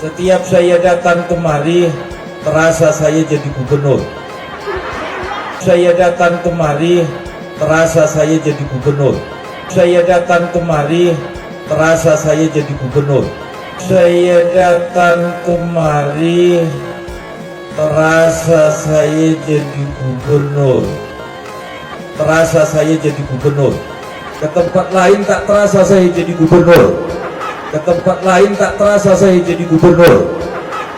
Setiap saya datang kemari, terasa saya jadi gubernur. Saya datang kemari, terasa saya jadi gubernur. Saya datang kemari, terasa saya jadi gubernur. Saya datang kemari, terasa saya jadi gubernur. Terasa saya jadi gubernur. Ke tempat lain tak terasa saya jadi gubernur. Ke tempat lain tak terasa saya jadi gubernur.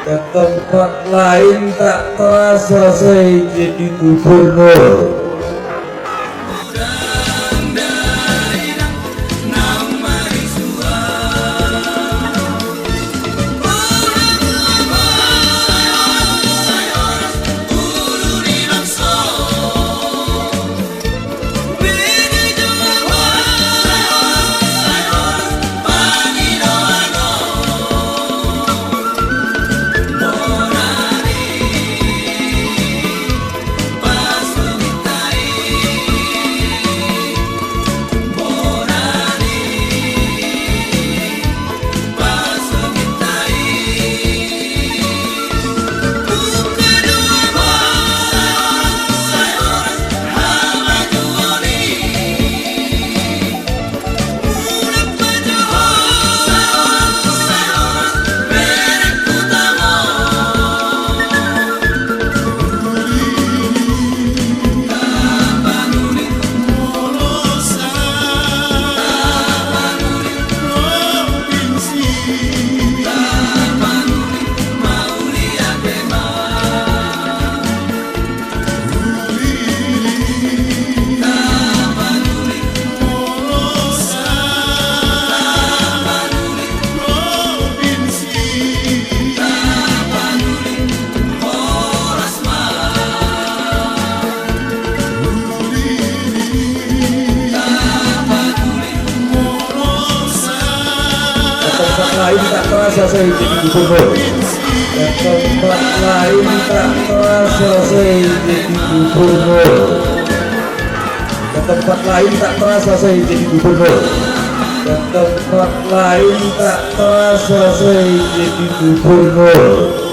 Ke tempat lain tak terasa saya jadi gubernur. Tempat lain tak terasa saya jadi gubernur. Tempat lain tak terasa saya jadi gubernur. Tempat lain tak terasa saya jadi gubernur. Tempat lain tak terasa saya jadi gubernur.